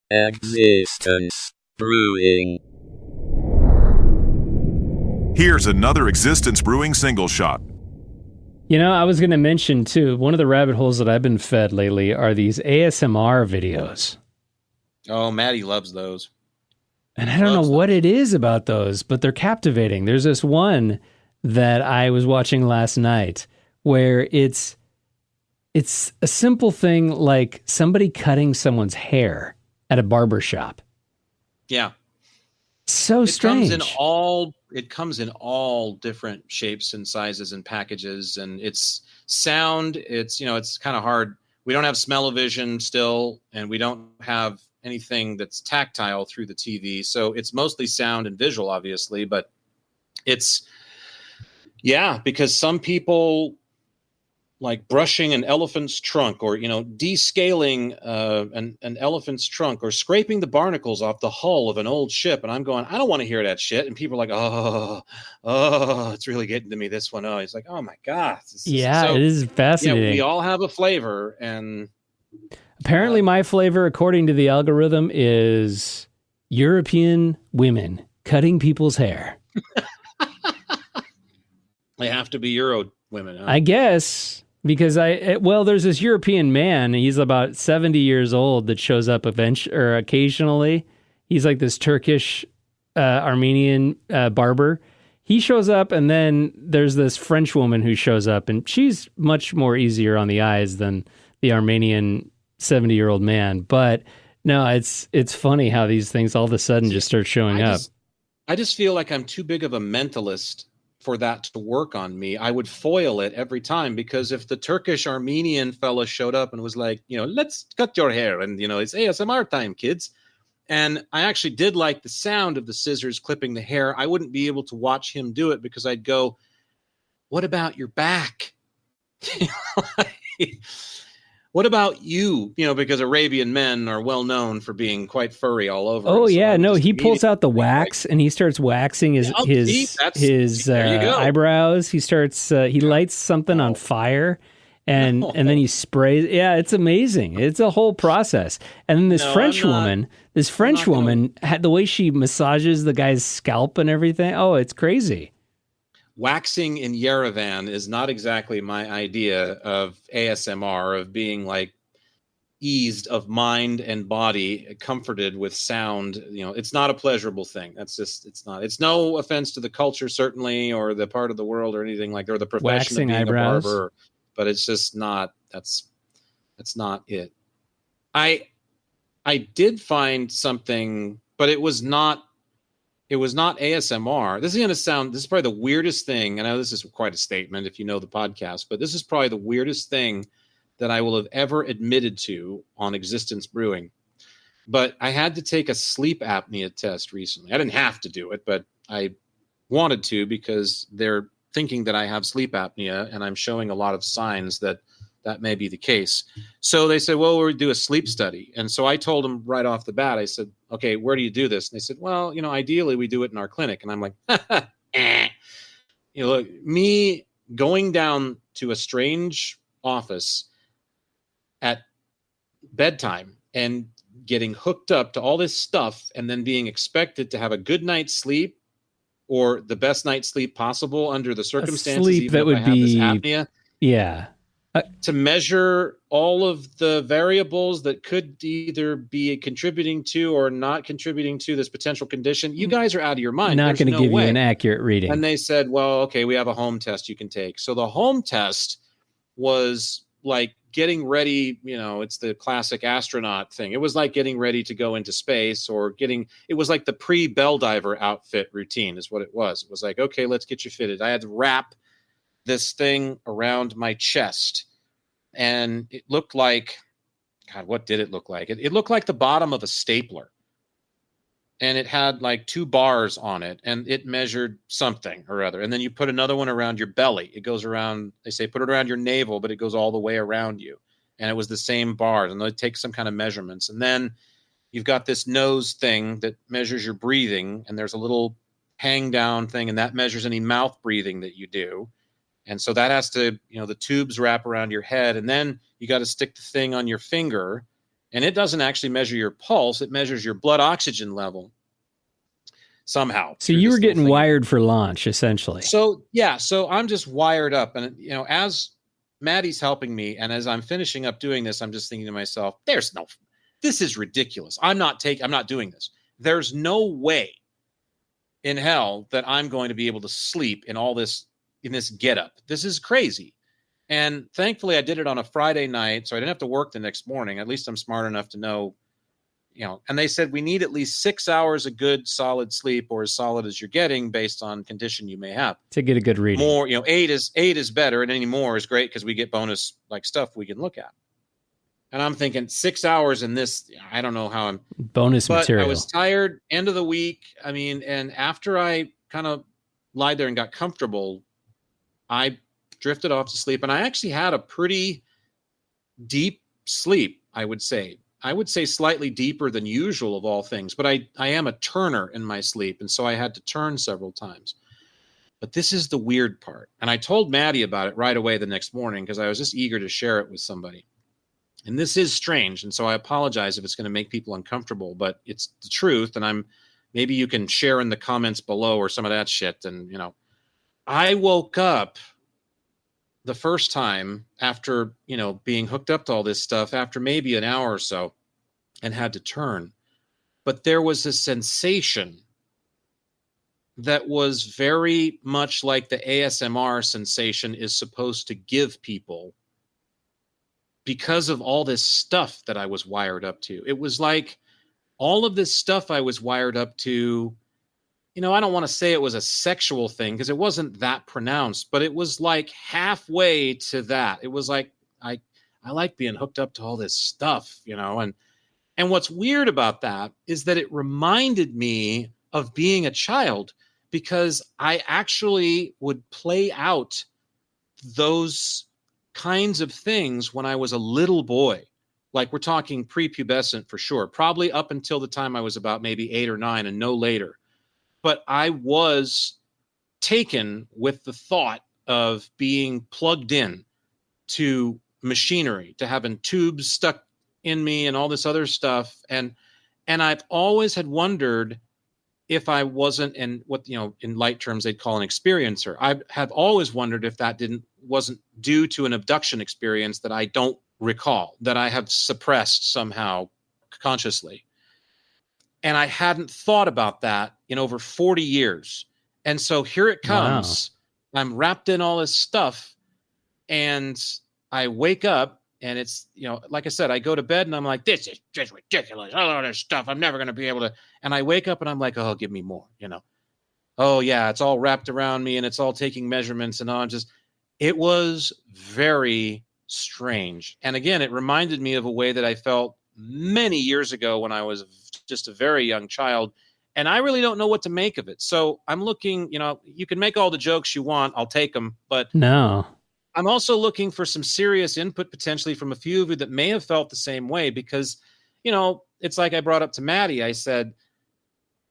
Existence Brewing. Here's another Existence Brewing single shot. You know, I was going to mention, too, one of the rabbit holes that I've been fed lately are these ASMR videos. Oh, Maddie loves those. And I don't know what it is about those, but they're captivating. There's this one that I was watching last night where it's a simple thing like somebody cutting someone's hair at a barber shop. Yeah. So strange. It comes in all different shapes and sizes and packages, and it's sound. It's kind of hard. We don't have smell-o-vision still, and we don't have anything that's tactile through the TV. So it's mostly sound and visual, obviously, but because some people like brushing an elephant's trunk, or descaling an elephant's trunk, or scraping the barnacles off the hull of an old ship. And I'm going, I don't want to hear that shit. And people are like, oh, it's really getting to me, this one. Oh, it's like, oh my God. It is fascinating. Yeah, we all have a flavor, and apparently my flavor, according to the algorithm, is European women cutting people's hair. They have to be Euro women, huh? I guess. Because there's this European man, he's about 70 years old, that shows up occasionally. He's like this Turkish Armenian barber. He shows up, and then there's this French woman who shows up, and she's much more easier on the eyes than the Armenian 70-year-old man. But no, it's funny how these things all of a sudden just start showing up. I just feel like I'm too big of a mentalist for that to work on me. I would foil it every time, because if the Turkish Armenian fella showed up and was like, let's cut your hair, and it's ASMR time, kids, and I actually did like the sound of the scissors clipping the hair, I wouldn't be able to watch him do it, because I'd go, what about your back? What about you? Because Arabian men are well known for being quite furry all over. Oh, yeah. No, he pulls out the wax and he starts waxing his eyebrows. He starts, he lights something on fire and then he sprays. Yeah, it's amazing. It's a whole process. And then this French woman had the way she massages the guy's scalp and everything. Oh, it's crazy. Waxing in Yerevan is not exactly my idea of ASMR, of being like eased of mind and body, comforted with sound. It's not a pleasurable thing. It's no offense to the culture, certainly, or the part of the world or anything like that, or the profession Waxing of being eyebrows. a barber, but it's just not, that's not it. I did find something, but it was not ASMR. This is probably the weirdest thing. I know this is quite a statement if you know the podcast, but this is probably the weirdest thing that I will have ever admitted to on Existence Brewing. But I had to take a sleep apnea test recently. I didn't have to do it, but I wanted to, because they're thinking that I have sleep apnea, and I'm showing a lot of signs that may be the case. So they said, well, we'll do a sleep study. And so I told them right off the bat, I said, okay, where do you do this? And they said, well, ideally we do it in our clinic. And I'm like, look, me going down to a strange office at bedtime and getting hooked up to all this stuff, and then being expected to have a good night's sleep, or the best night's sleep possible under the circumstances, sleep that would be, this apnea. Yeah. To measure all of the variables that could either be contributing to or not contributing to this potential condition. You guys are out of your mind. Not going to give you an accurate reading. And they said, well, okay, we have a home test you can take. So the home test was like getting ready. It's the classic astronaut thing. It was like getting ready to go into space, or it was like the pre-bell diver outfit routine is what it was. It was like, okay, let's get you fitted. I had to wrap this thing around my chest, and it looked like, God, what did it look like? It looked like the bottom of a stapler, and it had like 2 bars on it, and it measured something or other. And then you put another one around your belly. It goes around, they say, put it around your navel, but it goes all the way around you. And it was the same bars, and they take some kind of measurements. And then you've got this nose thing that measures your breathing, and there's a little hang down thing, and that measures any mouth breathing that you do. And so that has to, the tubes wrap around your head, and then you got to stick the thing on your finger, And it doesn't actually measure your pulse. It measures your blood oxygen level somehow. So you were getting wired for launch, essentially. So, yeah. So I'm just wired up. And, you know, as Maddie's helping me, and as I'm finishing up doing this, I'm just thinking to myself, this is ridiculous. I'm not doing this. There's no way in hell that I'm going to be able to sleep in this getup. This is crazy. And thankfully I did it on a Friday night, so I didn't have to work the next morning. At least I'm smart enough to know, you know, and they said we need at least 6 hours of good solid sleep, or as solid as you're getting based on condition you may have, to get a good reading. More, you know, eight is better, and any more is great because we get bonus like stuff we can look at. And I'm thinking 6 hours in this, I don't know how I'm bonus material. I was tired, end of the week. I mean, and after I kind of lied there and got comfortable, I drifted off to sleep, and I actually had a pretty deep sleep, I would say slightly deeper than usual of all things, but I am a turner in my sleep. And so I had to turn several times. But this is the weird part. And I told Maddie about it right away the next morning because I was just eager to share it with somebody. And this is strange. And so I apologize if it's going to make people uncomfortable, but it's the truth. And maybe you can share in the comments below or some of that shit. And, you know, I woke up the first time after, you know, being hooked up to all this stuff after maybe an hour or so and had to turn. But there was a sensation that was very much like the ASMR sensation is supposed to give people because of all this stuff that I was wired up to. It was like all of this stuff I was wired up to, you know, I don't want to say it was a sexual thing because it wasn't that pronounced, but it was like halfway to that. It was like, I like being hooked up to all this stuff, you know, and what's weird about that is that it reminded me of being a child because I actually would play out those kinds of things when I was a little boy. Like we're talking prepubescent for sure, probably up until the time I was about maybe 8 or 9 and no later. But I was taken with the thought of being plugged in to machinery, to having tubes stuck in me and all this other stuff. And I've always had wondered if I wasn't, and what, you know, in light terms, they'd call an experiencer. I have always wondered if that wasn't due to an abduction experience that I don't recall, that I have suppressed somehow consciously. And I hadn't thought about that in over 40 years. And so here it comes. Wow. I'm wrapped in all this stuff and I wake up and it's, you know, like I said, I go to bed and I'm like, this is just ridiculous. All of this stuff. I'm never going to be able to. And I wake up and I'm like, oh, give me more, you know. Oh yeah, it's all wrapped around me and it's all taking measurements and on. It was very strange. And again, it reminded me of a way that I felt many years ago when I was just a very young child. And I really don't know what to make of it. So I'm looking, you know, you can make all the jokes you want. I'll take them. But no, I'm also looking for some serious input potentially from a few of you that may have felt the same way, because, you know, it's like I brought up to Maddie. I said,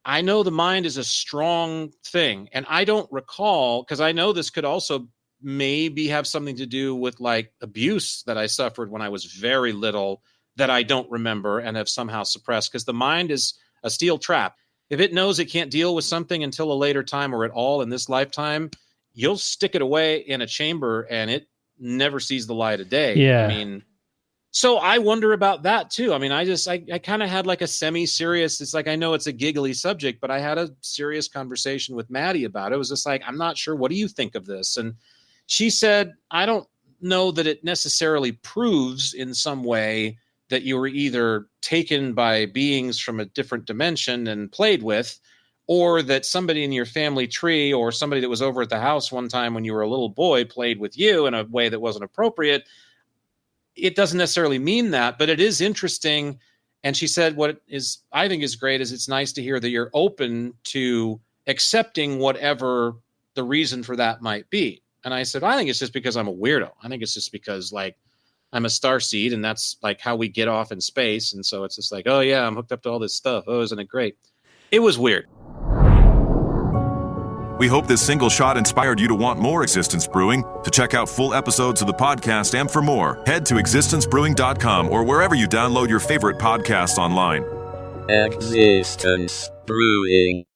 I know the mind is a strong thing. And I don't recall, because I know this could also maybe have something to do with like abuse that I suffered when I was very little that I don't remember and have somehow suppressed, because the mind is a steel trap. If it knows it can't deal with something until a later time or at all in this lifetime, you'll stick it away in a chamber and it never sees the light of day. Yeah. I mean, so I wonder about that too. I mean, I kind of had like a semi-serious, it's like, I know it's a giggly subject, but I had a serious conversation with Maddie about it. It was just like, I'm not sure. What do you think of this? And she said, I don't know that it necessarily proves in some way that you were either taken by beings from a different dimension and played with, or that somebody in your family tree or somebody that was over at the house one time when you were a little boy played with you in a way that wasn't appropriate. It doesn't necessarily mean that, but it is interesting. And she said, what is, I think is great, is it's nice to hear that you're open to accepting whatever the reason for that might be. And I said, I think it's just because I'm a weirdo. I think it's just because like I'm a starseed and that's like how we get off in space. And so it's just like, oh yeah, I'm hooked up to all this stuff. Oh, isn't it great? It was weird. We hope this single shot inspired you to want more Existence Brewing. To check out full episodes of the podcast and for more, head to existencebrewing.com or wherever you download your favorite podcasts online. Existence Brewing.